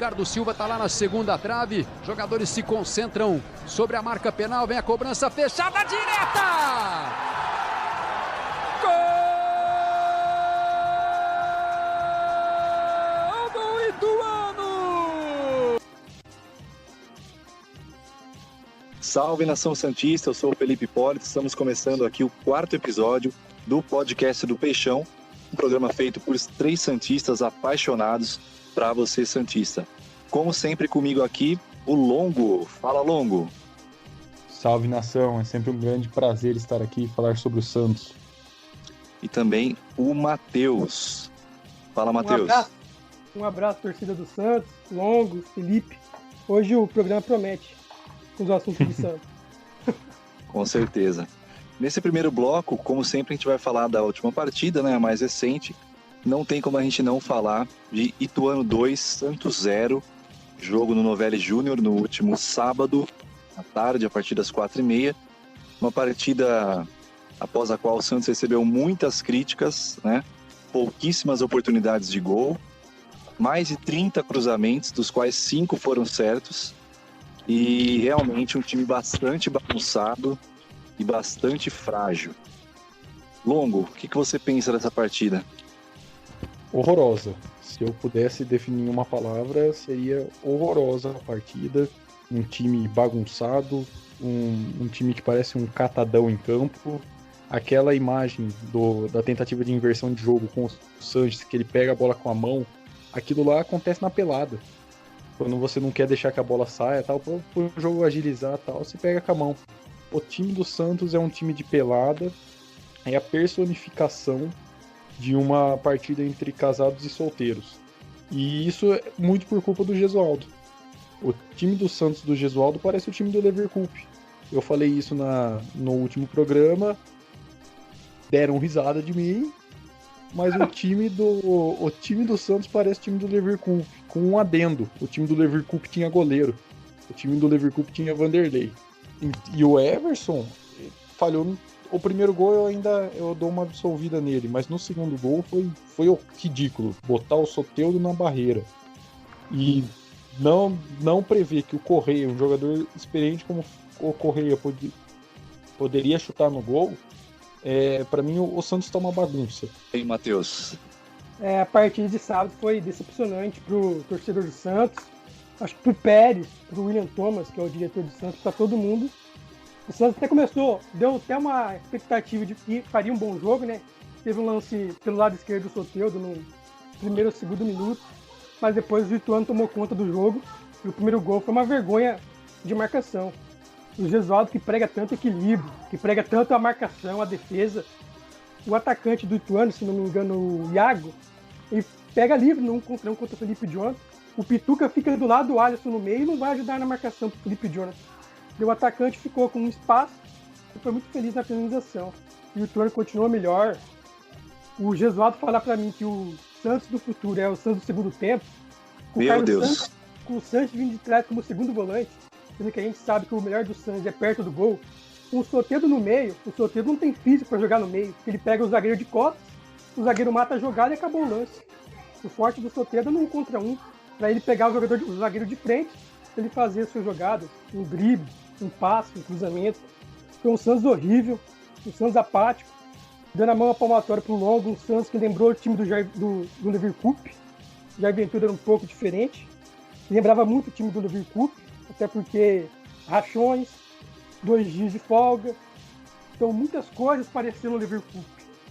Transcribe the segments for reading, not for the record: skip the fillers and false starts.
Ricardo Silva está lá na segunda trave. Jogadores se concentram sobre a marca penal. Vem a cobrança fechada direta! Gol do Ituano! Salve, Nação Santista, eu sou o Felipe Hipólito. Estamos começando aqui o 4º episódio do podcast do Peixão, um programa feito por 3 santistas apaixonados para você, santista. Como sempre, comigo aqui, o Longo. Fala, Longo. Salve, nação. É sempre um grande prazer estar aqui e falar sobre o Santos. E também o Matheus. Fala, Matheus. Um abraço, torcida do Santos, Longo, Felipe. Hoje o programa promete com os assuntos do Santos. Com certeza. Nesse primeiro bloco, como sempre, a gente vai falar da última partida, né, a mais recente. Não tem como a gente não falar de Ituano 2, Santos 0, jogo no Novelli Júnior no último sábado, à tarde, a partir das 4h30. Uma partida após a qual o Santos recebeu muitas críticas, né? Pouquíssimas oportunidades de gol, mais de 30 cruzamentos, dos quais 5 foram certos, e realmente um time bastante bagunçado e bastante frágil. Longo, o que você pensa dessa partida? Horrorosa. Se eu pudesse definir uma palavra, seria horrorosa a partida. Um time bagunçado, um time que parece um catadão em campo. Aquela imagem da tentativa de inversão de jogo com o Sanches, que ele pega a bola com a mão, aquilo lá acontece na pelada. Quando você não quer deixar que a bola saia, tal, para o jogo agilizar, tal, você pega com a mão. O time do Santos é um time de pelada, é a personificação de uma partida entre casados e solteiros. E isso é muito por culpa do Gesualdo. O time do Santos do Gesualdo parece o time do Leverkusen. Eu falei isso no último programa, deram risada de mim, mas o time do Santos parece o time do Leverkusen, com um adendo. O time do Leverkusen tinha goleiro, o time do Leverkusen tinha Vanderlei. E o Everson falhou. O primeiro gol eu dou uma absolvida nele, mas no segundo gol foi ridículo. Botar o Soteldo na barreira. E não prever que o Correia, um jogador experiente como o Correia, poderia chutar no gol, para mim o Santos tá uma bagunça. E aí, Matheus? A partida de sábado foi decepcionante pro torcedor do Santos. Acho que pro Pérez, pro William Thomas, que é o diretor do Santos, para todo mundo. O Santos até começou, deu até uma expectativa de que faria um bom jogo, né? Teve um lance pelo lado esquerdo do Soteldo no primeiro ou segundo minuto, mas depois o Ituano tomou conta do jogo e o primeiro gol foi uma vergonha de marcação. O Gesualdo, que prega tanto equilíbrio, que prega tanto a marcação, a defesa, o atacante do Ituano, se não me engano, o Iago, ele pega livre no 1 contra 1 contra o Felipe Jonathan. O Pituca fica do lado do Alisson no meio e não vai ajudar na marcação pro Felipe Jonathan. E o atacante ficou com um espaço e foi muito feliz na finalização. E o Ituano continuou melhor. O Gesualdo falar para mim que o Santos do futuro é o Santos do segundo tempo. Meu Deus. Com o Santos vindo de trás como segundo volante, sendo que a gente sabe que o melhor do Santos é perto do gol. Com o Soteldo no meio, o Soteldo não tem físico para jogar no meio. Ele pega o zagueiro de costas, o zagueiro mata a jogada e acabou o lance. O forte do Soteldo é no 1 contra 1, para ele pegar o zagueiro de frente, ele fazer as suas jogadas, um drible, um passe, um cruzamento. Foi um Santos horrível, um Santos apático, dando a mão à palmatória pro Longo, um Santos que lembrou o time do Leverkusen. Jair Ventura era um pouco diferente, lembrava muito o time do Leverkusen, até porque rachões, 2 dias de folga, então muitas coisas pareciam no Leverkusen.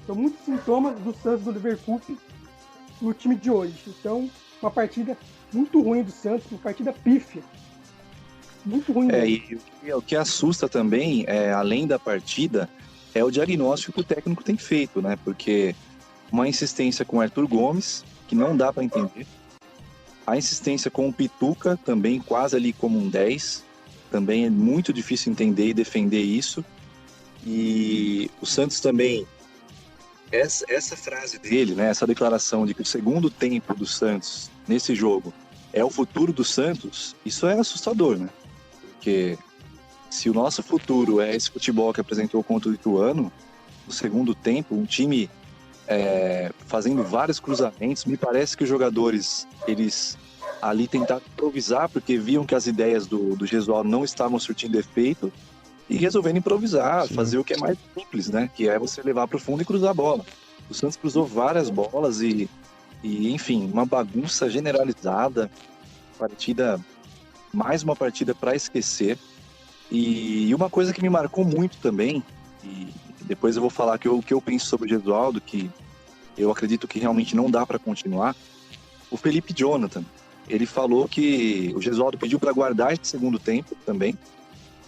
São muitos sintomas do Santos do Leverkusen no time de hoje. Então, uma partida muito ruim do Santos, uma partida pífia. Muito ruim. E o que assusta também, além da partida, é o diagnóstico que o técnico tem feito, né? Porque uma insistência com o Arthur Gomes, que não dá para entender. A insistência com o Pituca, também quase ali como um 10. Também é muito difícil entender e defender isso. E o Santos também, essa frase dele, né? Essa declaração de que o segundo tempo do Santos nesse jogo é o futuro do Santos, isso é assustador, né? Porque se o nosso futuro é esse futebol que apresentou contra o Ituano, no segundo tempo, um time fazendo vários cruzamentos, me parece que os jogadores, eles ali tentar improvisar, porque viam que as ideias do Gesualdo não estavam surtindo efeito, e resolveram improvisar, Sim. fazer o que é mais simples, né? Que é você levar para o fundo e cruzar a bola. O Santos cruzou várias bolas e enfim, uma bagunça generalizada, mais uma partida para esquecer. E uma coisa que me marcou muito também, e depois eu vou falar o que eu penso sobre o Gesualdo, que eu acredito que realmente não dá para continuar. O Felipe Jonathan, ele falou que o Gesualdo pediu para guardar esse segundo tempo também,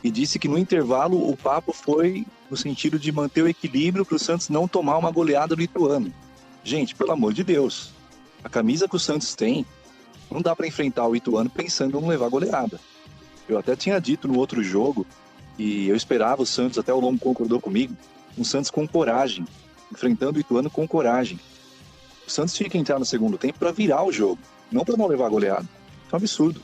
e disse que no intervalo o papo foi no sentido de manter o equilíbrio para o Santos não tomar uma goleada do Ituano. Gente, pelo amor de Deus, a camisa que o Santos tem, não dá para enfrentar o Ituano pensando em não levar goleada. Eu até tinha dito no outro jogo, e eu esperava o Santos, até o Longo concordou comigo, um Santos com coragem, enfrentando o Ituano com coragem. O Santos tinha que entrar no segundo tempo para virar o jogo, não para não levar goleada. Isso é um absurdo.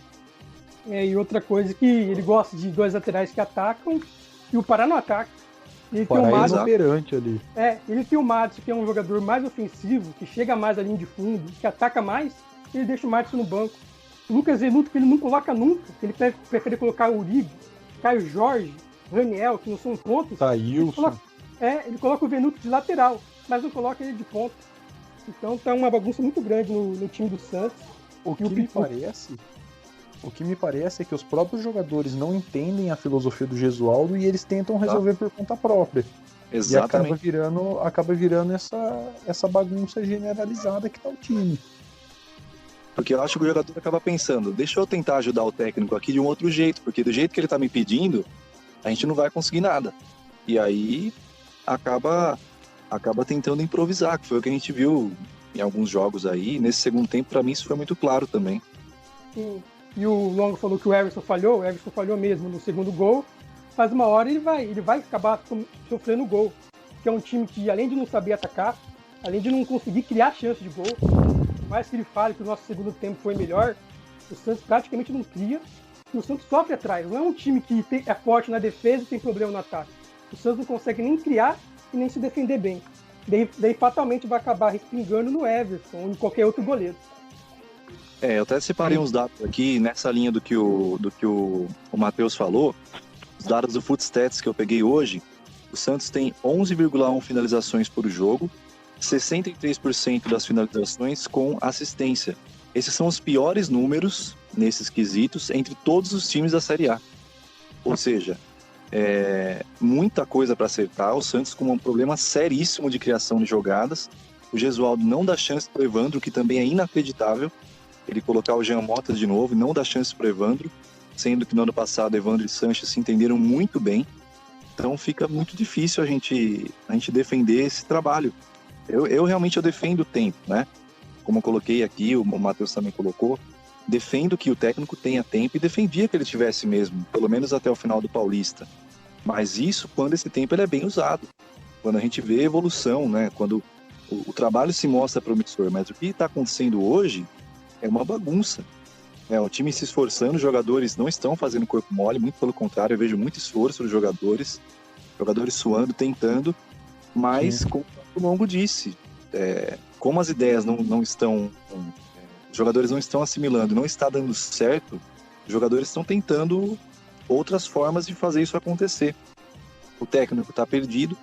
E outra coisa que ele gosta de dois laterais que atacam e o Pará não ataca. Ele tem o Madison inoperante ali. Ele tem o Madison, que é um jogador mais ofensivo, que chega mais à linha de fundo, que ataca mais, e ele deixa o Madison no banco. O Lucas Venuto, que ele não coloca nunca, ele prefere colocar o Uribe, Caio Jorge, Raniel, que não são pontos. Thailson. Ele coloca o Venuto de lateral, mas não coloca ele de ponta. Então tá uma bagunça muito grande no time do Santos. O que me parece é que os próprios jogadores não entendem a filosofia do Gesualdo e eles tentam resolver por conta própria. Exatamente. E acaba virando essa bagunça generalizada que tá o time. Porque eu acho que o jogador acaba pensando, deixa eu tentar ajudar o técnico aqui de um outro jeito, porque do jeito que ele tá me pedindo, a gente não vai conseguir nada. E aí acaba tentando improvisar, que foi o que a gente viu em alguns jogos aí. Nesse segundo tempo, para mim, isso foi muito claro também. Sim. E o Longo falou que o Everson falhou mesmo no segundo gol, mas uma hora ele vai acabar sofrendo gol, que é um time que, além de não saber atacar, além de não conseguir criar chance de gol, por mais que ele fale que o nosso segundo tempo foi melhor, o Santos praticamente não cria, e o Santos sofre atrás. Não é um time que é forte na defesa e tem problema no ataque. O Santos não consegue nem criar e nem se defender bem. Daí fatalmente vai acabar respingando no Everson ou em qualquer outro goleiro. Eu até separei uns dados aqui nessa linha do que o Matheus falou. Os dados do Footstats que eu peguei hoje, o Santos tem 11,1 finalizações por jogo, 63% das finalizações com assistência. Esses são os piores números nesses quesitos entre todos os times da Série A. Ou seja, muita coisa para acertar. O Santos com um problema seríssimo de criação de jogadas. O Gesualdo não dá chance para o Evandro, que também é inacreditável. Ele colocar o Jean Mota de novo e não dá chance para o Evandro, sendo que no ano passado Evandro e Sanches se entenderam muito bem. Então fica muito difícil a gente defender esse trabalho. Eu realmente defendo o tempo, né? Como eu coloquei aqui, o Matheus também colocou, defendo que o técnico tenha tempo e defendia que ele tivesse mesmo, pelo menos até o final do Paulista. Mas isso quando esse tempo ele é bem usado, quando a gente vê evolução, né? Quando o trabalho se mostra promissor, mas o que está acontecendo hoje é uma bagunça. O time se esforçando, os jogadores não estão fazendo corpo mole, muito pelo contrário, eu vejo muito esforço dos jogadores suando, tentando, mas como o Longo disse, como as ideias não estão, os jogadores não estão assimilando, não está dando certo, os jogadores estão tentando outras formas de fazer isso acontecer. O técnico está perdido,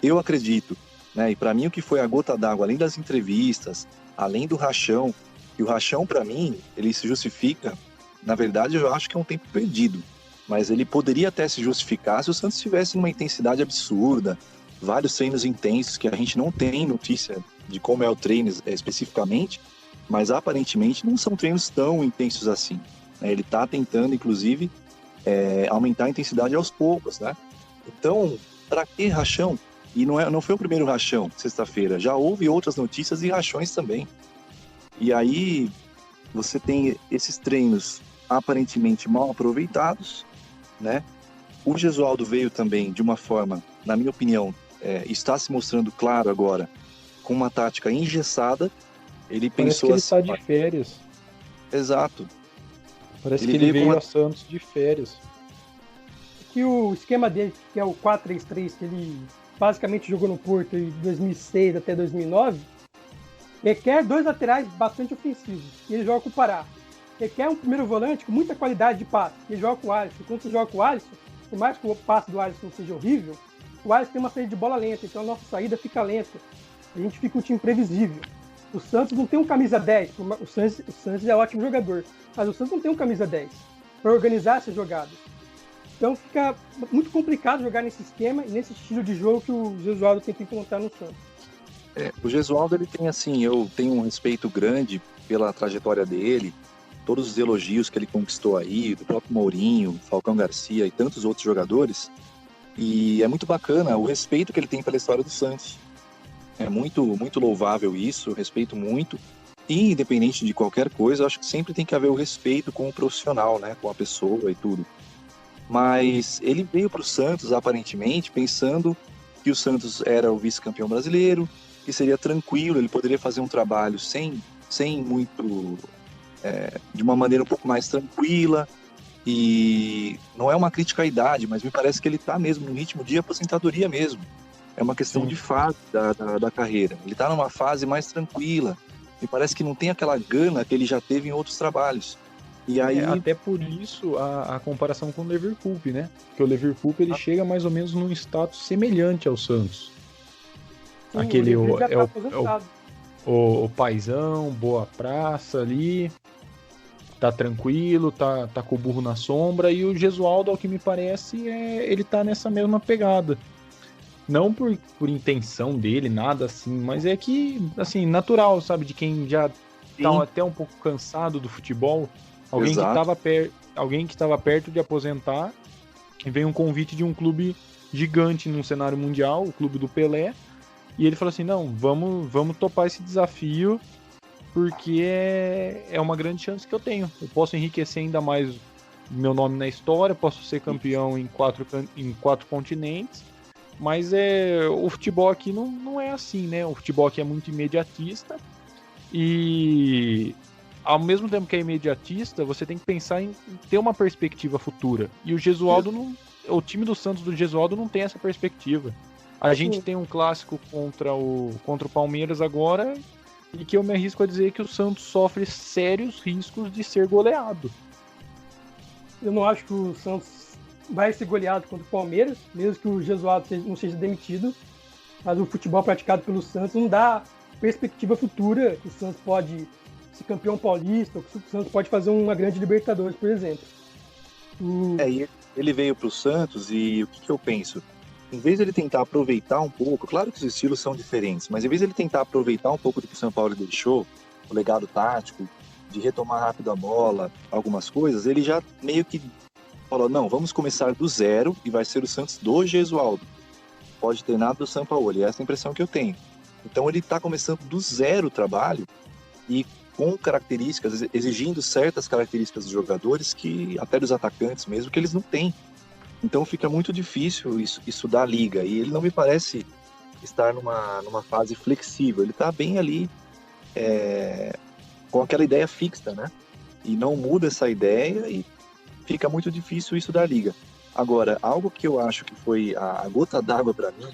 eu acredito, né? E para mim o que foi a gota d'água, além das entrevistas, além do rachão, e o rachão, para mim, ele se justifica, na verdade, eu acho que é um tempo perdido, mas ele poderia até se justificar se o Santos tivesse uma intensidade absurda, vários treinos intensos, que a gente não tem notícia de como é o treino especificamente, mas aparentemente não são treinos tão intensos assim. Ele está tentando, inclusive, aumentar a intensidade aos poucos, né? Então, para que rachão? E não foi o primeiro rachão, sexta-feira, já houve outras notícias e rachões também. E aí você tem esses treinos aparentemente mal aproveitados, né? O Gesualdo veio também de uma forma, na minha opinião, está se mostrando claro agora, com uma tática engessada. Ele pensou que ele está de férias. Exato. Parece que ele veio a Santos de férias. Que o esquema dele, que é o 4-3-3, que ele basicamente jogou no Porto de 2006 até 2009, requer dois laterais bastante ofensivos. E ele joga com o Pará. requer um primeiro volante com muita qualidade de passe, que joga com o Alisson. Quando você joga com o Alisson, por mais que o passe do Alisson seja horrível, o Alisson tem uma saída de bola lenta, então a nossa saída fica lenta. A gente fica um time previsível. O Santos não tem um camisa 10, o Santos é um ótimo jogador, mas o Santos não tem um camisa 10 para organizar essas jogadas. Então fica muito complicado jogar nesse esquema e nesse estilo de jogo que o Gesualdo tem que implantar no Santos. O Gesualdo, ele tem assim, eu tenho um respeito grande pela trajetória dele, todos os elogios que ele conquistou aí, do próprio Mourinho, Falcão Garcia e tantos outros jogadores, e é muito bacana o respeito que ele tem pela história do Santos. É muito, muito louvável isso, eu respeito muito, e independente de qualquer coisa, eu acho que sempre tem que haver o respeito com o profissional, né, com a pessoa e tudo. Mas ele veio para o Santos, aparentemente, pensando que o Santos era o vice-campeão brasileiro, que seria tranquilo, ele poderia fazer um trabalho sem muito... de uma maneira um pouco mais tranquila, e não é uma crítica à idade, mas me parece que ele está mesmo no ritmo de aposentadoria mesmo. É uma questão de fase da carreira. Ele está numa fase mais tranquila, me parece que não tem aquela gana que ele já teve em outros trabalhos. E aí... até por isso a comparação com o Liverpool, né? Porque o Liverpool ele chega mais ou menos num status semelhante ao Santos. Sim, aquele o paizão, boa praça ali, tá tranquilo, tá com o burro na sombra, e o Gesualdo, ao que me parece, ele tá nessa mesma pegada. Não por intenção dele, nada assim, mas é que, assim, natural, sabe, de quem já tá até um pouco cansado do futebol, alguém que tava perto de aposentar, e veio um convite de um clube gigante num cenário mundial, o clube do Pelé, e ele falou assim, não, vamos topar esse desafio, porque é uma grande chance que eu tenho. Eu posso enriquecer ainda mais meu nome na história, posso ser campeão em quatro continentes, mas o futebol aqui não é assim, né? O futebol aqui é muito imediatista, e ao mesmo tempo que é imediatista, você tem que pensar em ter uma perspectiva futura. E o Gesualdo o time do Santos do Gesualdo não tem essa perspectiva. A gente tem um clássico contra o Palmeiras agora, e que eu me arrisco a dizer que o Santos sofre sérios riscos de ser goleado. Eu não acho que o Santos vai ser goleado contra o Palmeiras, mesmo que o Gesualdo não seja demitido, mas o futebol praticado pelo Santos não dá perspectiva futura que o Santos pode ser campeão paulista, ou que o Santos pode fazer uma grande Libertadores, por exemplo. Ele veio para o Santos, e o que eu penso? Em vez de ele tentar aproveitar um pouco, claro que os estilos são diferentes, mas em vez de ele tentar aproveitar um pouco do que o São Paulo deixou, o legado tático, de retomar rápido a bola, algumas coisas, ele já meio que falou, não, vamos começar do zero e vai ser o Santos do Gesualdo. Pode ter nada do São Paulo, e essa é a impressão que eu tenho. Então ele está começando do zero o trabalho, e com características, exigindo certas características dos jogadores, que até dos atacantes mesmo, que eles não têm. Então fica muito difícil isso da liga, e ele não me parece estar numa fase flexível, ele está bem ali com aquela ideia fixa, né? E não muda essa ideia, e fica muito difícil isso da liga. Agora, algo que eu acho que foi a gota d'água para mim,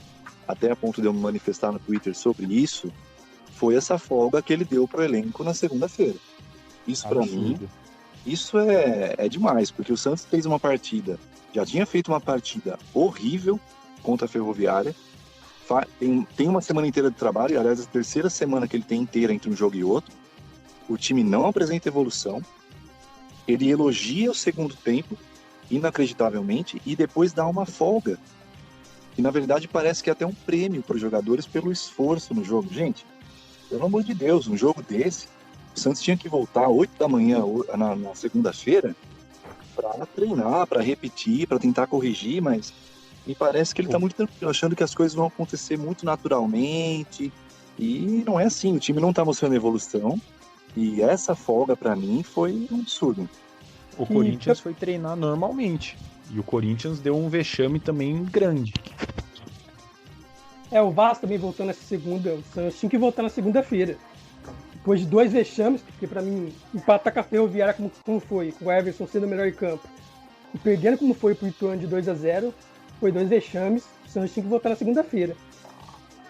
até a ponto de eu me manifestar no Twitter sobre isso, foi essa folga que ele deu para o elenco na segunda-feira. Isso para mim, isso é demais, porque o Santos fez uma partida, já tinha feito uma partida horrível contra a Ferroviária, tem uma semana inteira de trabalho, aliás, a terceira semana que ele tem inteira entre um jogo e outro, o time não apresenta evolução, ele elogia o segundo tempo, inacreditavelmente, e depois dá uma folga, e na verdade parece que é até um prêmio para os jogadores pelo esforço no jogo. Gente, pelo amor de Deus, um jogo desse, o Santos tinha que voltar às 8 da manhã na segunda-feira para treinar, para repetir, para tentar corrigir, mas me parece que ele está muito tranquilo, achando que as coisas vão acontecer muito naturalmente, e não é assim, o time não está mostrando evolução, e essa folga para mim foi um absurdo. O Corinthians foi treinar normalmente, e o Corinthians deu um vexame também grande. O Vasco também voltou nessa segunda, o Santos tinha que voltar na segunda-feira. Depois de 2 vexames, porque pra mim, empatar com a Ferroviária como foi, com o Everson sendo o melhor em campo, e perdendo como foi pro Ituano de 2-0, foi 2 vexames, o Santos tinha que voltar na segunda-feira.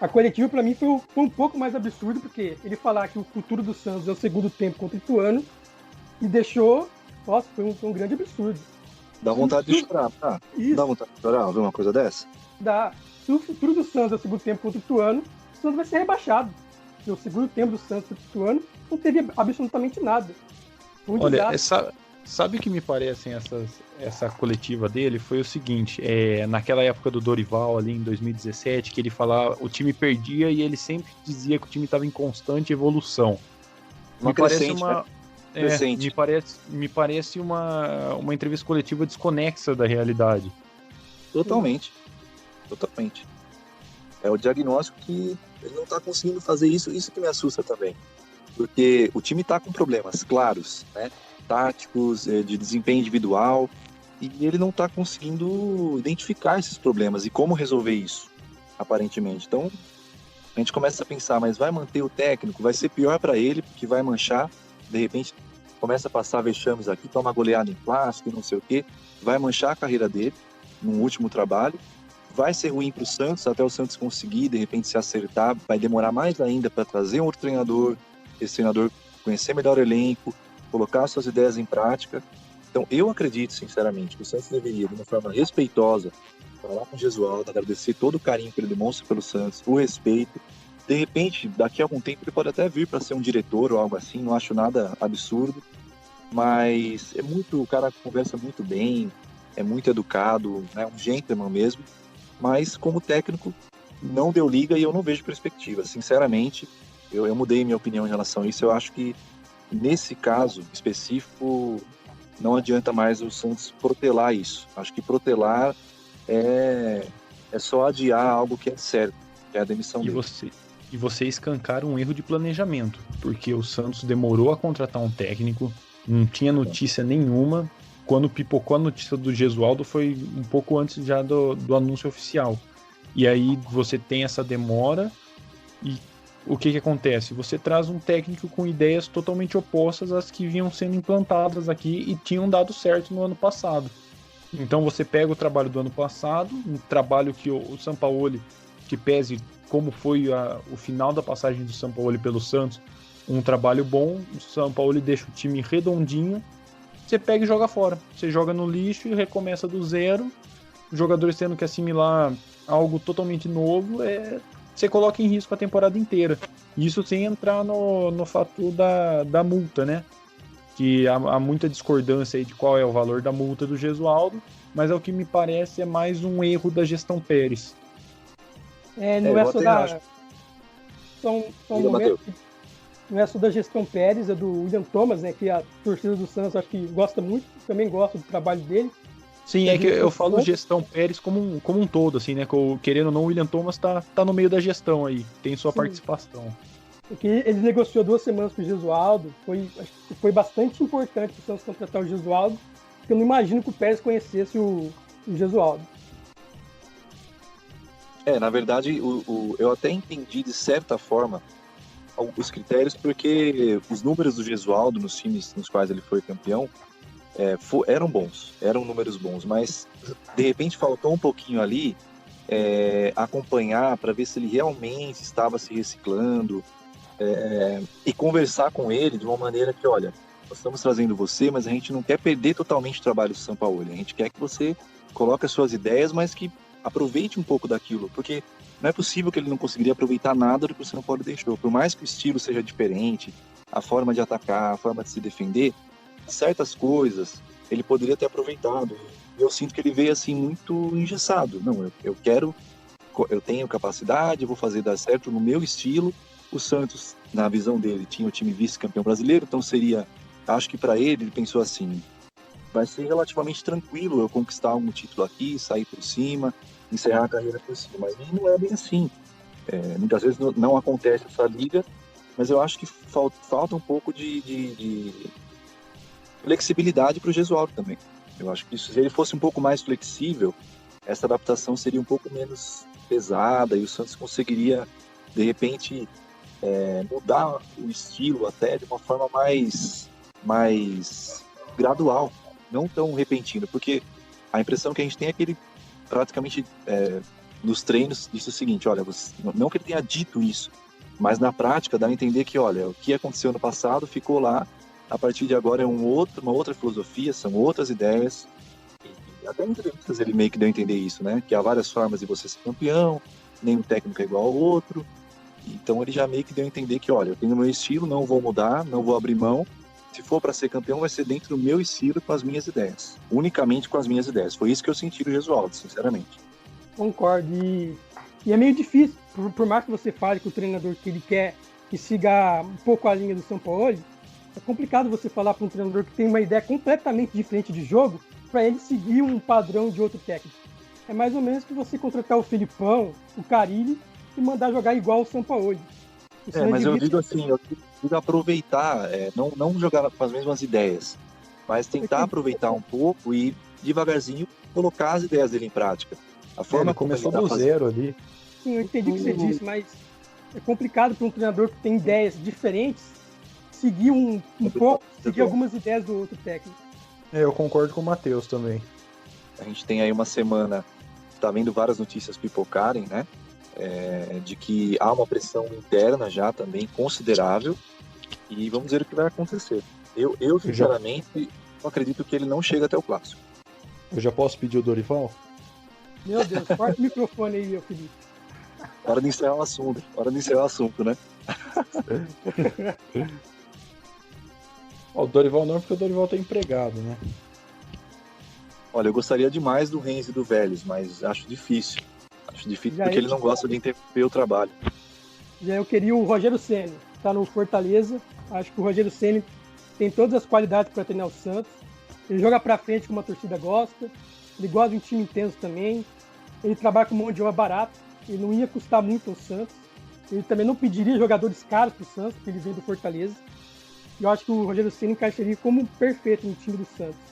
A coletiva pra mim foi um pouco mais absurdo, porque ele falar que o futuro do Santos é o segundo tempo contra o Ituano, E deixou... Nossa, foi um grande absurdo. Dá vontade de chorar, tá? Isso. Dá vontade de chorar, ver uma coisa dessa? Dá. Se o futuro do Santos é o segundo tempo contra o Ituano, o Santos vai ser rebaixado. Porque o segundo tempo do Santos contra o Ituano não teve absolutamente nada. Olha, sabe o que me parecem essa coletiva dele? Foi o seguinte, naquela época do Dorival, ali em 2017, que ele falava, o time perdia e ele sempre dizia que o time estava em constante evolução. Me parece uma... me parece uma entrevista coletiva desconexa da realidade. Totalmente. É o diagnóstico que ele não está conseguindo fazer isso que me assusta também. Porque o time está com problemas claros, né? Táticos, de desempenho individual, e ele não está conseguindo identificar esses problemas e como resolver isso, aparentemente. Então, a gente começa a pensar, mas vai manter o técnico? Vai ser pior para ele, porque vai manchar, de repente começa a passar vexames aqui, toma goleada em plástico, não sei o quê, vai manchar a carreira dele no último trabalho, vai ser ruim para o Santos, até o Santos conseguir, de repente, se acertar, vai demorar mais ainda para trazer um outro treinador, esse treinador conhecer melhor o elenco, colocar suas ideias em prática. Então, eu acredito, sinceramente, que o Santos deveria, de uma forma respeitosa, falar com o Gesualdo, agradecer todo o carinho que ele demonstra pelo Santos, o respeito. De repente, daqui a algum tempo, ele pode até vir para ser um diretor ou algo assim, não acho nada absurdo, mas o cara conversa muito bem, é muito educado, é um gentleman mesmo, mas como técnico não deu liga e eu não vejo perspectiva. Sinceramente, eu mudei minha opinião em relação a isso. Eu acho que nesse caso específico não adianta mais o Santos protelar isso. Acho que protelar é só adiar algo que é certo, que é a demissão dele. E você escancar um erro de planejamento, porque o Santos demorou a contratar um técnico, não tinha notícia nenhuma. Quando pipocou a notícia do Gesualdo foi um pouco antes já do anúncio oficial. E aí você tem essa demora e o que acontece? Você traz um técnico com ideias totalmente opostas às que vinham sendo implantadas aqui e tinham dado certo no ano passado. Então você pega o trabalho do ano passado, um trabalho que o Sampaoli, que pese como foi o final da passagem do Sampaoli pelo Santos, um trabalho bom, o Sampaoli deixa o time redondinho, você pega e joga fora. Você joga no lixo e recomeça do zero, os jogadores tendo que assimilar algo totalmente novo, você coloca em risco a temporada inteira. Isso sem entrar no fator da multa, né? Que há muita discordância aí de qual é o valor da multa do Gesualdo, mas é o que me parece é mais um erro da gestão Pérez. Não é só da... Só um momento. Não é só da gestão Pérez, é do William Thomas, né? Que a torcida do Santos acho que gosta muito, também gosta do trabalho dele. Sim, é que eu falo gestão Pérez como um todo, assim, né? Querendo ou não, o William Thomas tá no meio da gestão aí, tem sua participação. Porque ele negociou 2 semanas com o Gesualdo, foi bastante importante para o Santos contratar o Gesualdo, porque eu não imagino que o Pérez conhecesse o Gesualdo. Na verdade, eu até entendi de certa forma os critérios, porque os números do Gesualdo nos times nos quais ele foi campeão eram bons, eram números bons, mas de repente faltou um pouquinho ali acompanhar para ver se ele realmente estava se reciclando e conversar com ele de uma maneira que, olha, nós estamos trazendo você, mas a gente não quer perder totalmente o trabalho do Sampaoli, a gente quer que você coloque as suas ideias, mas que aproveite um pouco daquilo, porque não é possível que ele não conseguiria aproveitar nada do que o Sampaoli deixou, por mais que o estilo seja diferente, a forma de atacar, a forma de se defender, certas coisas ele poderia ter aproveitado. Eu sinto que ele veio assim muito engessado. Não, eu tenho capacidade, vou fazer dar certo no meu estilo. O Santos, na visão dele, tinha o time vice-campeão brasileiro, então acho que para ele pensou assim, vai ser relativamente tranquilo eu conquistar um título aqui, sair por cima, encerrar a carreira por cima, mas não é bem assim. Muitas vezes não acontece essa liga, mas eu acho que falta um pouco de flexibilidade para o Gesualdo também. Eu acho que se ele fosse um pouco mais flexível, essa adaptação seria um pouco menos pesada e o Santos conseguiria, de repente, mudar o estilo até de uma forma mais gradual, não tão repentina, porque a impressão que a gente tem é que ele praticamente nos treinos disse o seguinte, olha, não que ele tenha dito isso, mas na prática dá a entender que, olha, o que aconteceu no passado ficou lá A partir de agora é uma outra filosofia, são outras ideias. E até em entrevistas ele meio que deu a entender isso, né? Que há várias formas de você ser campeão, nenhum técnico é igual ao outro. Então ele já meio que deu a entender que, olha, eu tenho o meu estilo, não vou mudar, não vou abrir mão. Se for para ser campeão, vai ser dentro do meu estilo, com as minhas ideias. Unicamente com as minhas ideias. Foi isso que eu senti do Gesualdo, sinceramente. Concordo. E é meio difícil, por mais que você fale que o treinador que ele quer que siga um pouco a linha do Sampaoli, é complicado você falar para um treinador que tem uma ideia completamente diferente de jogo para ele seguir um padrão de outro técnico. É mais ou menos que você contratar o Filipão, o Carille e mandar jogar igual o Sampaoli. Mas eu digo assim, eu digo aproveitar, não jogar com as mesmas ideias, mas tentar aproveitar um pouco e devagarzinho colocar as ideias dele em prática. A forma ele começou do zero ali. Sim, eu entendi o que você disse, mas é complicado para um treinador que tem ideias diferentes seguir seguir algumas ideias do outro técnico. Eu concordo com o Matheus também. A gente tem aí uma semana, tá vendo várias notícias pipocarem, né? De que há uma pressão interna já também considerável e vamos ver o que vai acontecer. Eu sinceramente, não acredito que ele não chega até o clássico. Eu já posso pedir o Dorival? Meu Deus, corta o microfone aí, meu Felipe. Hora de encerrar o assunto, né? O Dorival não, porque o Dorival tá empregado, né? Olha, eu gostaria demais do Rennes e do Vélez, mas acho difícil. Porque ele não gosta de interromper o trabalho. Já eu queria o Rogério Ceni, tá no Fortaleza. Acho que o Rogério Ceni tem todas as qualidades para treinar o Santos. Ele joga para frente como a torcida gosta. Ele gosta de um time intenso também. Ele trabalha com mão de obra barata. Ele não ia custar muito ao Santos. Ele também não pediria jogadores caros para o Santos, porque ele vem do Fortaleza. E eu acho que o Rogério Ceni encaixaria como perfeito no time do Santos.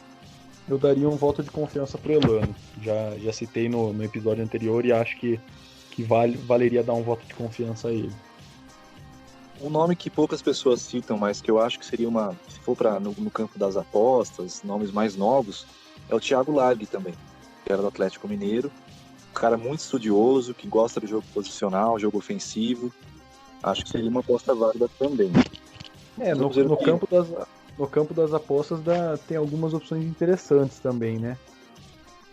Eu daria um voto de confiança pro Elano. Já citei no episódio anterior e acho que valeria dar um voto de confiança a ele. Um nome que poucas pessoas citam, mas que eu acho que seria se for no campo das apostas, nomes mais novos, é o Thiago Largue também, que era do Atlético Mineiro. Um cara muito estudioso, que gosta do jogo posicional, jogo ofensivo. Acho que seria uma aposta válida também. No campo das apostas tem algumas opções interessantes também, né?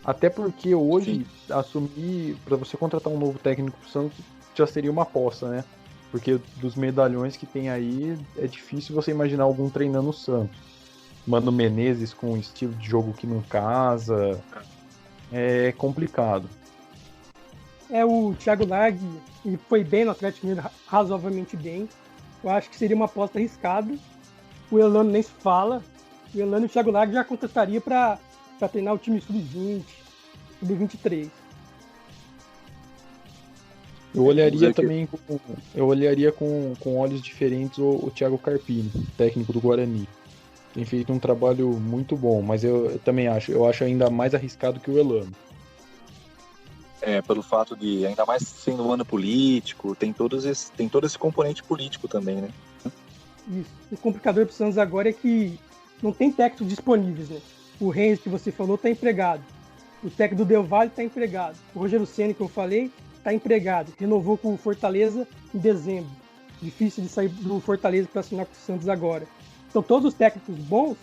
Até porque hoje, assumir, para você contratar um novo técnico pro Santos, já seria uma aposta, né? Porque dos medalhões que tem aí, é difícil você imaginar algum treinando o Santos. Mano Menezes com um estilo de jogo que não casa, é complicado. O Thiago Largue, ele foi bem no Atlético Mineiro, razoavelmente bem. Eu acho que seria uma aposta arriscada. O Elano nem se fala. O Elano e o Thiago Largue já contrataria para treinar o time sub-20, sub-23. Eu olharia com olhos diferentes o Thiago Carpini, técnico do Guarani. Tem feito um trabalho muito bom, mas eu também acho ainda mais arriscado que o Elano. Pelo fato de, ainda mais sendo um ano político, tem todo esse componente político também, né? Isso. O complicador para o Santos agora é que não tem técnicos disponíveis, né? O Rennes, que você falou, está empregado. O técnico do Del Valle está empregado. O Rogério Ceni, que eu falei, está empregado. Renovou com o Fortaleza em dezembro. Difícil de sair do Fortaleza para assinar com o Santos agora. Então, todos os técnicos bons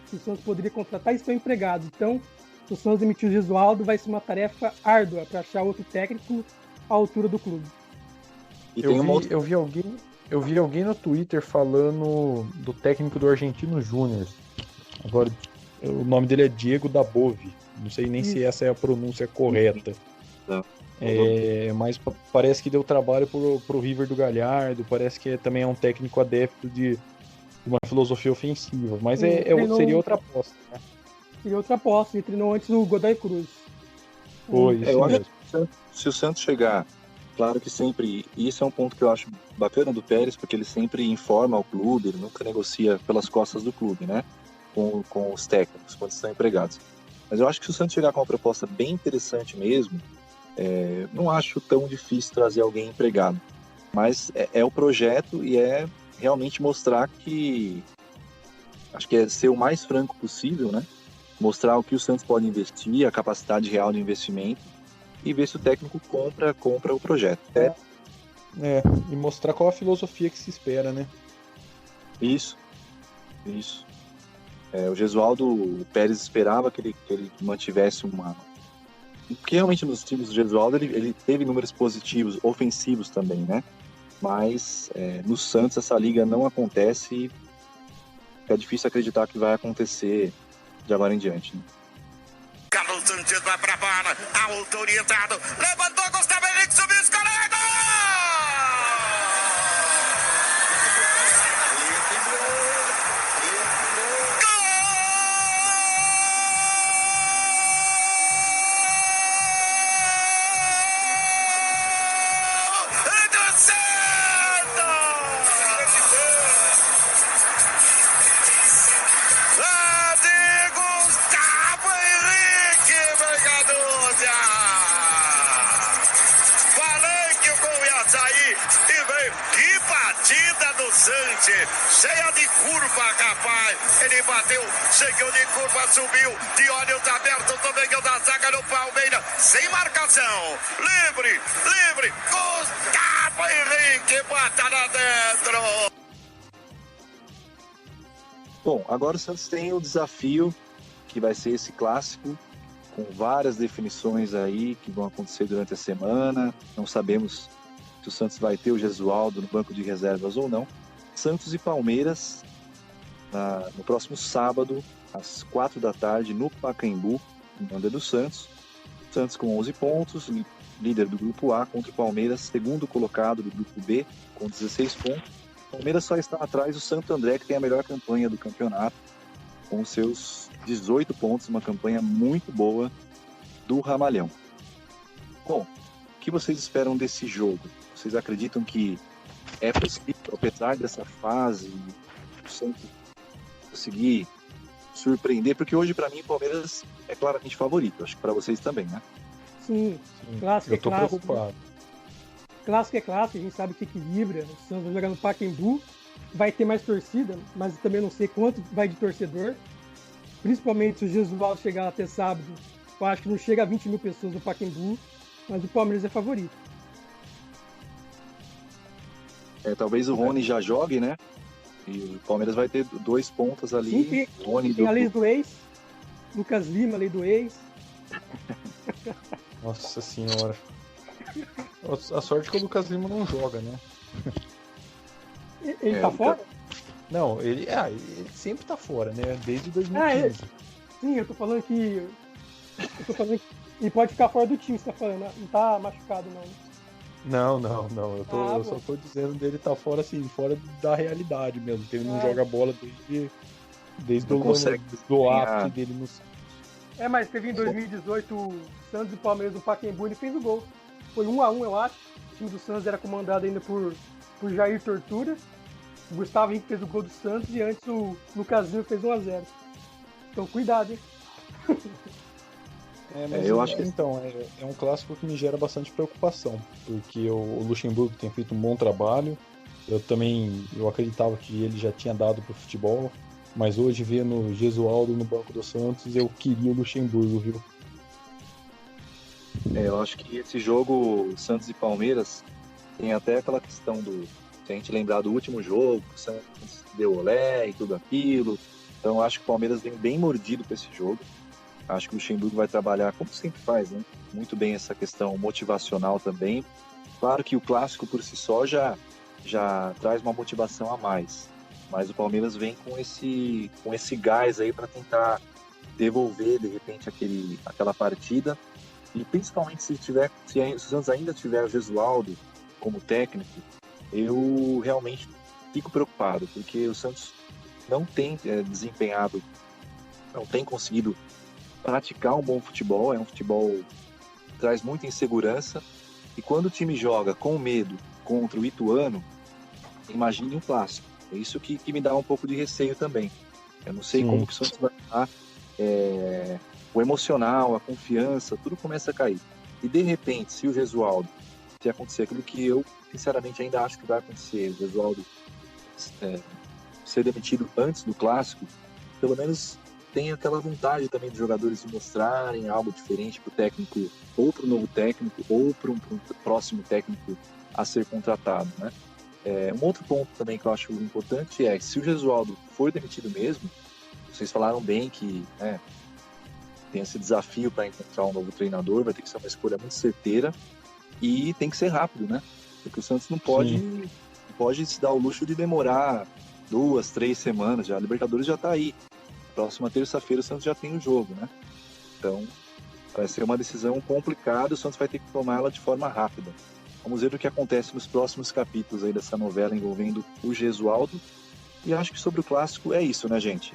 que o Santos poderia contratar estão empregados. Então, se o Santos demitir o Gesualdo, vai ser uma tarefa árdua para achar outro técnico à altura do clube. Eu vi alguém no Twitter falando do técnico do Argentino Júnior. Agora, o nome dele é Diego Dabove. Não sei nem se essa é a pronúncia correta. Mas parece que deu trabalho pro River do Galhardo. Parece que também é um técnico adepto de uma filosofia ofensiva. Mas seria outra aposta, né? Seria outra aposta. Ele treinou antes o Godoy Cruz. Eu acho que se o Santos chegar, claro que sempre, e isso é um ponto que eu acho bacana do Pérez, porque ele sempre informa ao clube, ele nunca negocia pelas costas do clube, né? Com os técnicos, quando estão empregados. Mas eu acho que se o Santos chegar com uma proposta bem interessante mesmo, não acho tão difícil trazer alguém empregado. Mas é o projeto e é realmente mostrar que... Acho que é ser o mais franco possível, né? Mostrar o que o Santos pode investir, a capacidade real de investimento, e ver se o técnico compra o projeto. E mostrar qual a filosofia que se espera, né? Isso. O Gesualdo, o Pérez esperava que ele mantivesse uma... Porque realmente nos times do Gesualdo ele teve números positivos, ofensivos também, né? Mas no Santos essa liga não acontece e é difícil acreditar que vai acontecer de agora em diante, né? Carlos Sanches vai pra bola, autorientado, levantou, Gustavo Henrique, subiu, escorrega! Cheia de curva, rapaz. Ele bateu, chegou de curva, subiu, de olhos abertos, também da zaga do Palmeiras, sem marcação. Livre, Gustavo Henrique, bota lá dentro. Bom, agora o Santos tem o desafio, que vai ser esse clássico, com várias definições aí que vão acontecer durante a semana. Não sabemos se o Santos vai ter o Gesualdo no banco de reservas ou não. Santos e Palmeiras, no próximo sábado, às 4 da tarde, no Pacaembu, em André dos Santos. Santos com 11 pontos, líder do grupo A, contra o Palmeiras, segundo colocado do grupo B, com 16 pontos. O Palmeiras só está atrás do Santo André, que tem a melhor campanha do campeonato, com seus 18 pontos, uma campanha muito boa do Ramalhão. Bom, o que vocês esperam desse jogo? Vocês acreditam que é possível, apesar dessa fase, o Santos conseguir surpreender? Porque hoje, para mim, o Palmeiras é claramente favorito. Acho que para vocês também, né? Sim. Clássico eu tô preocupado. Clássico é clássico, a gente sabe que equilibra. O Santos vai jogar no Pacaembu, vai ter mais torcida, mas eu também não sei quanto vai de torcedor. Principalmente se o Gesualdo chegar até sábado. Eu acho que não chega a 20 mil pessoas no Pacaembu, mas o Palmeiras é favorito. Talvez o Rony já jogue, né? E o Palmeiras vai ter 2 pontas ali. Sim, tem a lei do ex, Lucas Lima, lei do ex. Nossa senhora. A sorte é que o Lucas Lima não joga, né? Ele tá fora? Não, ele sempre tá fora, né? Desde 2015. Sim, eu tô falando que ele pode ficar fora do time, você tá falando, né? Não tá machucado, não. Não. Eu só tô dizendo dele tá fora, assim, fora da realidade mesmo, que ele não joga bola desde o ápice dele no Santos. Mas teve em 2018 o Santos e o Palmeiras no Pacaembu, ele fez o gol. Foi 1-1, eu acho. O time do Santos era comandado ainda por Jair Tortura. O Gustavo Henrique fez o gol do Santos e antes o Lucasinho fez 1-0. Então cuidado, hein? Eu acho que então, é um clássico que me gera bastante preocupação, porque o Luxemburgo tem feito um bom trabalho. Eu acreditava que ele já tinha dado pro futebol, mas hoje vendo o Gesualdo no banco do Santos, eu queria o Luxemburgo, viu? Eu acho que esse jogo, Santos e Palmeiras, tem até aquela questão se a gente lembrar do último jogo, o Santos deu olé e tudo aquilo. Então eu acho que o Palmeiras vem bem mordido para esse jogo. Acho que o Luxemburgo vai trabalhar, como sempre faz, né? Muito bem essa questão motivacional também. Claro que o clássico por si só já traz uma motivação a mais. Mas o Palmeiras vem com esse gás aí para tentar devolver, de repente, aquela partida. E principalmente se o Santos ainda tiver o Gesualdo como técnico, eu realmente fico preocupado, porque o Santos não tem desempenhado, não tem conseguido praticar um bom futebol. É um futebol que traz muita insegurança, e quando o time joga com medo contra o Ituano, imagine um clássico. É isso que me dá um pouco de receio também. Eu não sei como que o Santos vai estar, o emocional, a confiança, tudo começa a cair. E de repente, se o Gesualdo, se acontecer aquilo que eu sinceramente ainda acho que vai acontecer, o Gesualdo ser demitido antes do clássico, pelo menos tem aquela vontade também dos jogadores de mostrarem algo diferente para o técnico, ou para o novo técnico, ou para um próximo técnico a ser contratado, né? Um outro ponto também que eu acho importante é que se o Gesualdo for demitido mesmo, o vocês falaram bem que tem esse desafio para encontrar um novo treinador, vai ter que ser uma escolha muito certeira e tem que ser rápido, né? Porque o Santos não pode se dar o luxo de demorar 2, 3 semanas, já a Libertadores já está aí. Próxima terça-feira o Santos já tem o jogo, né? Então vai ser uma decisão complicada, o Santos vai ter que tomar ela de forma rápida. Vamos ver o que acontece nos próximos capítulos aí dessa novela envolvendo o Gesualdo. E acho que sobre o clássico é isso, né, gente?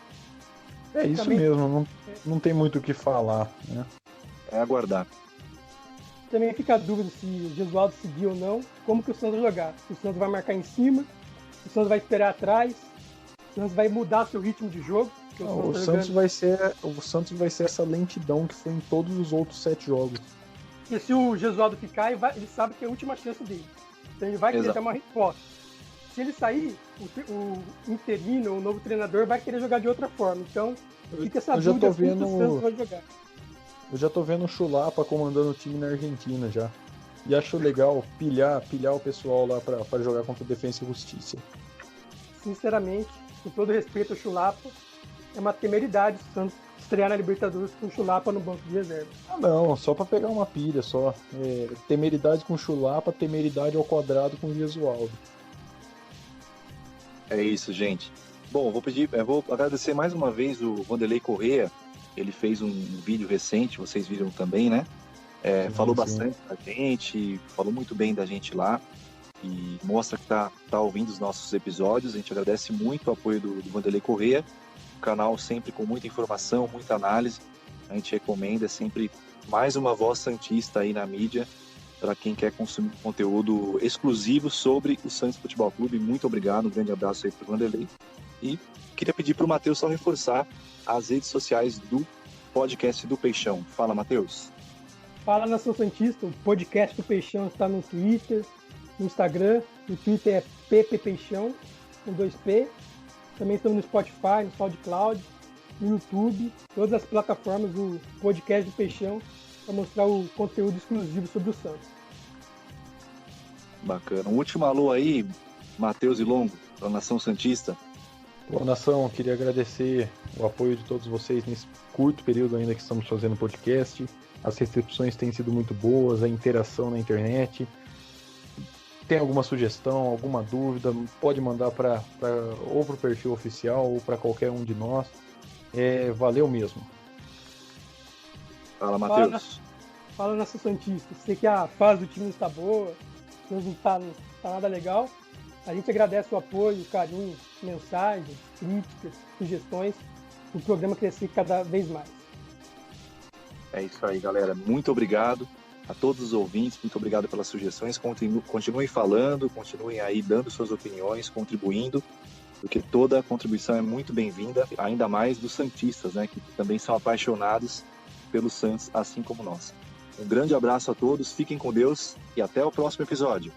É isso Também, mesmo, não tem muito o que falar, né? É aguardar. também fica a dúvida se o Gesualdo seguir ou não, como que o Santos vai jogar. Se o Santos vai marcar em cima, se o Santos vai esperar atrás, se o Santos vai mudar seu ritmo de jogo. O Santos vai ser essa lentidão que foi em todos os outros 7 jogos. E se o Gesualdo ficar, ele sabe que é a última chance dele. Então ele vai querer ter uma resposta. Se ele sair, o interino, o novo treinador, vai querer jogar de outra forma. Então, fica essa dúvida como o Santos vai jogar. Eu já tô vendo o Chulapa comandando o time na Argentina já. E acho legal pilhar o pessoal lá pra jogar contra a Defensa e Justiça. Sinceramente, com todo respeito ao Chulapa, é uma temeridade o Santos estrear na Libertadores com o Chulapa no banco de reserva. Ah não, só pra pegar uma pilha só. Temeridade com o Chulapa, temeridade ao quadrado com o Gesualdo. É isso, gente. Bom, vou agradecer mais uma vez o Vanderlei Corrêa. Ele fez um vídeo recente, vocês viram também, né? Falou bastante da gente, falou muito bem da gente lá e mostra que tá ouvindo os nossos episódios. A gente agradece muito o apoio do Vanderlei Corrêa. O canal sempre com muita informação, muita análise. A gente recomenda sempre mais uma voz santista aí na mídia para quem quer consumir conteúdo exclusivo sobre o Santos Futebol Clube. Muito obrigado, um grande abraço aí para o Vanderlei. E queria pedir para o Matheus só reforçar as redes sociais do podcast do Peixão. Fala, Matheus. Fala, Nação Santista, o podcast do Peixão está no Twitter, no Instagram. O Twitter é ppeixão, com 2P. Também estamos no Spotify, no SoundCloud, no YouTube, todas as plataformas do podcast do Peixão para mostrar o conteúdo exclusivo sobre o Santos. Bacana. Um último alô aí, Matheus e Longo, da Nação Santista. Bom, Nação, queria agradecer o apoio de todos vocês nesse curto período ainda que estamos fazendo o podcast. As recepções têm sido muito boas, a interação na internet. Tem alguma sugestão, alguma dúvida, pode mandar ou para o perfil oficial ou para qualquer um de nós. Valeu mesmo. Fala, Matheus. Fala, Nação Santista. Sei que a fase do time não está boa, não está nada legal. A gente agradece o apoio, o carinho, mensagens, críticas, sugestões, para o programa crescer cada vez mais. É isso aí, galera. Muito obrigado a todos os ouvintes, muito obrigado pelas sugestões. Continuem falando, continuem aí dando suas opiniões, contribuindo, porque toda contribuição é muito bem-vinda, ainda mais dos santistas, né, que também são apaixonados pelo Santos, assim como nós. Um grande abraço a todos, fiquem com Deus e até o próximo episódio.